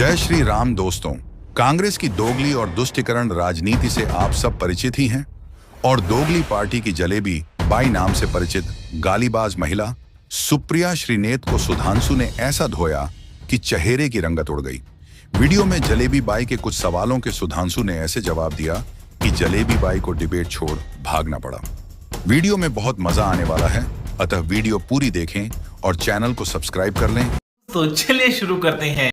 जय श्री राम दोस्तों। कांग्रेस की दोगली और दुष्टीकरण राजनीति से आप सब परिचित ही हैं और दोगली पार्टी की जलेबी बाई नाम से परिचित गालीबाज महिला सुप्रिया श्रीनेत को सुधांशु ने ऐसा धोया कि चेहरे की रंगत उड़ गई। वीडियो में जलेबी बाई के कुछ सवालों के सुधांशु ने ऐसे जवाब दिया कि जलेबी बाई को डिबेट छोड़ भागना पड़ा। वीडियो में बहुत मजा आने वाला है, अतः वीडियो पूरी देखें और चैनल को सब्सक्राइब कर लें। तो चलिए शुरू करते हैं।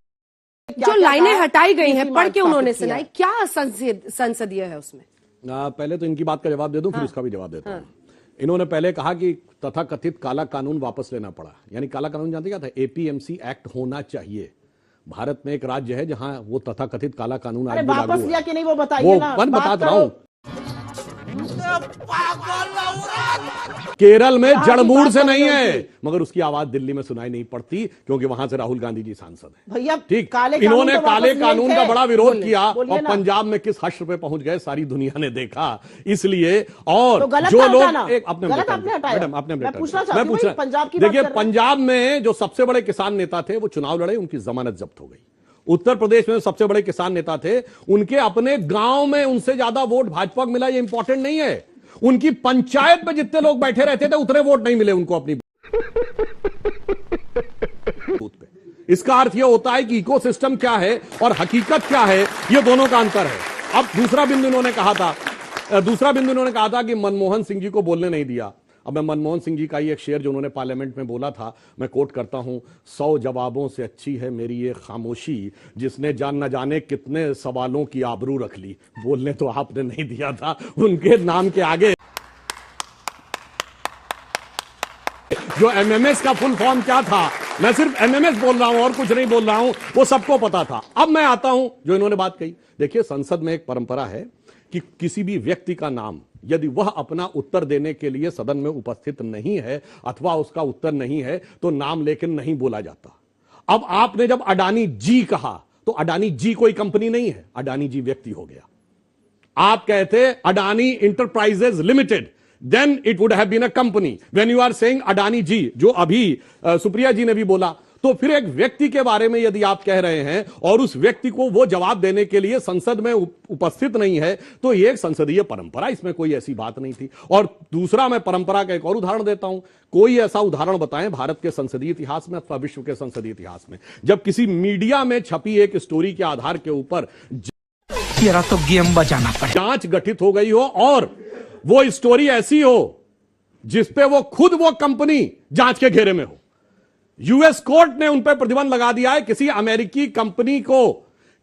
जो लाइनें हटाई गई हैं पढ़ के उन्होंने सुनाई, क्या संसदीय है उसमें? पहले तो इनकी बात का जवाब दे दूं, फिर उसका भी जवाब देता हूं। इन्होंने पहले कहा कि तथाकथित काला कानून वापस लेना पड़ा। यानी काला कानून जानते क्या था? एपीएमसी एक्ट होना चाहिए। भारत में एक राज्य है जहां वो तथाकथित काला कानून आज भी लागू है। वापस लिया कि नहीं वो बताइए ना। मैं बता रहा हूं। केरल में जड़मूड़ से नहीं है, मगर उसकी आवाज दिल्ली में सुनाई नहीं पड़ती क्योंकि वहां से राहुल गांधी जी सांसद हैं। भैया ठीक, इन्होंने काले कानून का बड़ा विरोध किया और पंजाब में किस हश्र पे पहुंच गए सारी दुनिया ने देखा। इसलिए और जो लोग एक अपने मैं पूछ रहा, देखिए पंजाब में जो सबसे बड़े किसान नेता थे वो चुनाव लड़े, उनकी जमानत जब्त हो गई। उत्तर प्रदेश में सबसे बड़े किसान नेता थे, उनके अपने गांव में उनसे ज्यादा वोट भाजपा को मिला, ये इंपॉर्टेंट नहीं है। उनकी पंचायत में जितने लोग बैठे रहते थे उतने वोट नहीं मिले उनको अपनी बूथ पे। इसका अर्थ यह होता है कि इकोसिस्टम क्या है और हकीकत क्या है, ये दोनों का अंतर है। अब दूसरा बिंदु इन्होंने कहा था कि मनमोहन सिंह जी को बोलने नहीं दिया। अब मैं मनमोहन सिंह जी का ही एक शेर जो उन्होंने पार्लियामेंट में बोला था, मैं कोट करता हूं, 100 जवाबों से अच्छी है मेरी ये खामोशी, जिसने न जाने कितने सवालों की आबरू रख ली। बोलने तो आपने नहीं दिया था, उनके नाम के आगे जो एमएमएस का फुल फॉर्म क्या था, मैं सिर्फ एमएमएस बोल रहा हूं और कुछ नहीं बोल रहा हूं, वो सबको पता था। अब मैं आता हूं जो इन्होंने बात कही। देखिए, संसद में एक परंपरा है कि किसी भी व्यक्ति का नाम यदि वह अपना उत्तर देने के लिए सदन में उपस्थित नहीं है अथवा उसका उत्तर नहीं है तो नाम लेकिन नहीं बोला जाता। अब आपने जब अडानी जी कहा तो अडानी जी कोई कंपनी नहीं है, अडानी जी व्यक्ति हो गया। आप कहते Adani Enterprises Limited, then it would have been a company. When you are saying Adani ji, जो अभी सुप्रिया जी ने भी बोला, तो फिर एक व्यक्ति के बारे में यदि आप कह रहे हैं और उस व्यक्ति को वो जवाब देने के लिए संसद में उपस्थित नहीं है तो ये एक संसदीय परंपरा, इसमें कोई ऐसी बात नहीं थी। और दूसरा, मैं परंपरा का एक और उदाहरण देता हूं। कोई ऐसा उदाहरण बताएं भारत के संसदीय इतिहास में अथवा विश्व के संसदीय इतिहास में जब किसी मीडिया में छपी एक स्टोरी के आधार के ऊपर तो गेम बजाना पड़े, जांच गठित हो गई हो और वो स्टोरी ऐसी हो जिसपे वो कंपनी जांच के घेरे में हो। यूएस कोर्ट ने उन पर प्रतिबंध लगा दिया है, किसी अमेरिकी कंपनी को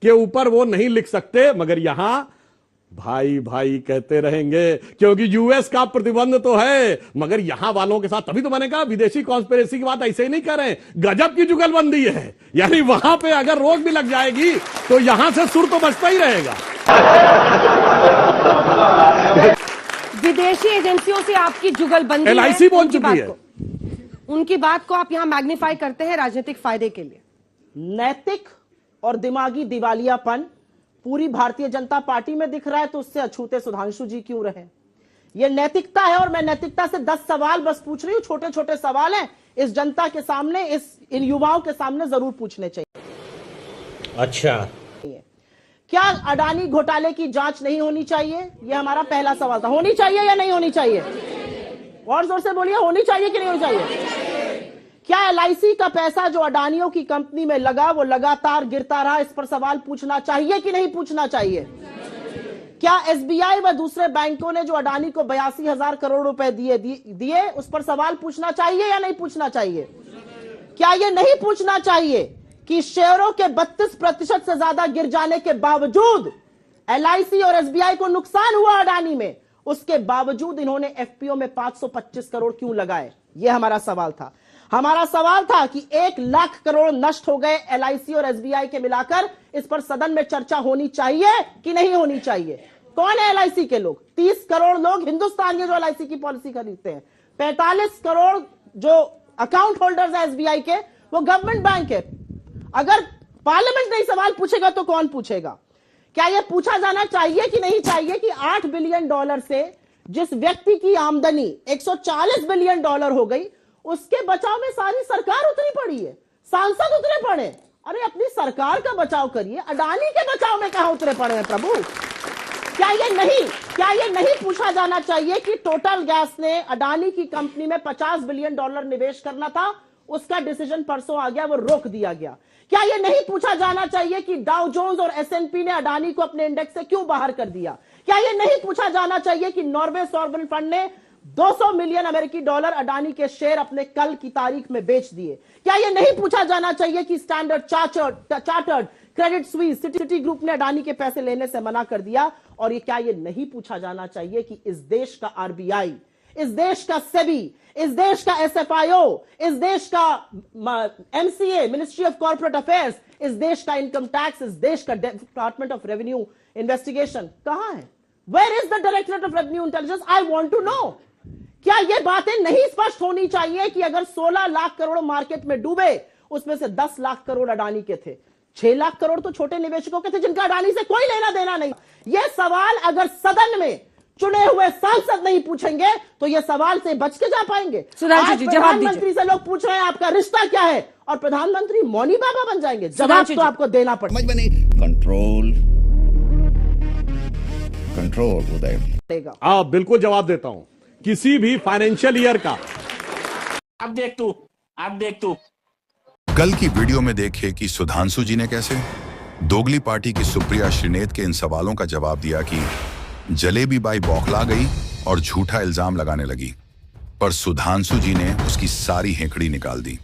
के ऊपर वो नहीं लिख सकते, मगर यहां भाई भाई कहते रहेंगे क्योंकि यूएस का प्रतिबंध तो है, मगर यहां वालों के साथ। तभी तो मैंने कहा विदेशी कॉन्स्पिरेसी की बात ऐसे ही नहीं कर रहे हैं, गजब की जुगलबंदी है। यानी वहां पे अगर रोक भी लग जाएगी तो यहां से सुर तो बचता ही रहेगा। विदेशी एजेंसियों से आपकी जुगलबंदी, एलआईसी बोल चुकी है। उनकी बात को आप यहां मैग्नीफाई करते हैं राजनीतिक फायदे के लिए। नैतिक और दिमागी दिवालियापन पूरी भारतीय जनता पार्टी में दिख रहा है, तो उससे अछूते सुधांशु जी क्यों रहे? यह नैतिकता है और मैं नैतिकता से 10 सवाल बस पूछ रही हूं। छोटे छोटे सवाल हैं, इस जनता के सामने, इन युवाओं के सामने जरूर पूछने चाहिए। अच्छा, क्या अडानी घोटाले की जांच नहीं होनी चाहिए? यह हमारा पहला सवाल था। होनी चाहिए या नहीं होनी चाहिए? और जोर से बोलिए, होनी चाहिए कि नहीं होनी चाहिए? क्या एलआईसी का पैसा जो अडानियों की कंपनी में लगा वो लगातार गिरता रहा, इस पर सवाल पूछना चाहिए कि नहीं पूछना चाहिए? क्या एसबीआई व दूसरे बैंकों ने जो अडानी को 82,000 करोड़ रुपए दिए उस पर सवाल पूछना चाहिए या नहीं पूछना चाहिए? क्या यह नहीं पूछना चाहिए कि शेयरों के 32% से ज्यादा गिर जाने के बावजूद एलआईसी और एसबीआई को नुकसान हुआ अडानी में, उसके बावजूद इन्होंने एफपीओ में 525 करोड़ क्यों लगाए? यह हमारा सवाल था। हमारा सवाल था कि 1 लाख करोड़ नष्ट हो गए एलआईसी और एसबीआई के मिलाकर, इस पर सदन में चर्चा होनी चाहिए कि नहीं होनी चाहिए? कौन है एलआईसी के लोग? 30 करोड़ लोग हिंदुस्तान के जो एलआईसी की पॉलिसी खरीदते हैं। 45 करोड़ जो अकाउंट होल्डर्स है एसबीआई के, वो गवर्नमेंट बैंक है। अगर पार्लियामेंट नहीं सवाल पूछेगा तो कौन पूछेगा? क्या यह पूछा जाना चाहिए कि नहीं चाहिए कि $8 बिलियन से जिस व्यक्ति की आमदनी $140 बिलियन हो गई, उसके बचाव में सारी सरकार उतरी पड़ी है, सांसद उतरे पड़े अरे अपनी सरकार का बचाव करिए, अडानी के बचाव में कहां उतरे पड़े हैं प्रभु? क्या ये नहीं पूछा जाना चाहिए कि टोटल गैस ने अडानी की कंपनी में $50 बिलियन निवेश करना था, उसका डिसीजन परसों आ गया, वो रोक दिया गया? क्या ये नहीं पूछा जाना चाहिए कि डाउ जोन्स और S&P ने अडानी को अपने इंडेक्स से क्यों बाहर कर दिया? क्या ये नहीं पूछा जाना चाहिए कि नॉर्वे सॉवरेन फंड ने $200 मिलियन अडानी के शेयर अपने कल की तारीख में बेच दिए? क्या यह नहीं पूछा जाना चाहिए कि standard chartered, Credit Suisse, city group ने अडानी के पैसे लेने से मना कर दिया? और ये क्या यह नहीं पूछा जाना चाहिए कि इस देश का RBI, इस देश का सेबी, इस देश का SFIO, इस देश का MCA, ministry of corporate affairs, इस देश का इनकम टैक्स, इस देश का डिपार्टमेंट ऑफ रेवेन्यू इन्वेस्टिगेशन कहां है? Where is the directorate of revenue intelligence? I want to know. क्या ये बातें नहीं स्पष्ट होनी चाहिए कि अगर 16 लाख करोड़ मार्केट में डूबे, उसमें से 10 लाख करोड़ अडानी के थे, 6 लाख करोड़ तो छोटे निवेशकों के थे जिनका अडानी से कोई लेना देना नहीं? यह सवाल अगर सदन में चुने हुए सांसद नहीं पूछेंगे तो यह सवाल से बच के जा पाएंगे? सुधांशु जी, जवाब दीजिए। प्रधानमंत्री से लोग पूछ रहे हैं आपका रिश्ता क्या है, और प्रधानमंत्री मौनी बाबा बन जाएंगे? जवाब तो आपको देना पड़ेगा। कंट्रोल उदय। आप बिल्कुल जवाब देता हूं। किसी भी फाइनेंशियल ईयर का अब देख तू कल की वीडियो में देखे कि सुधांशु जी ने कैसे दोगली पार्टी की सुप्रिया श्रीनेत के इन सवालों का जवाब दिया कि जलेबी बाई बौखला गई और झूठा इल्जाम लगाने लगी, पर सुधांशु जी ने उसकी सारी हेकड़ी निकाल दी।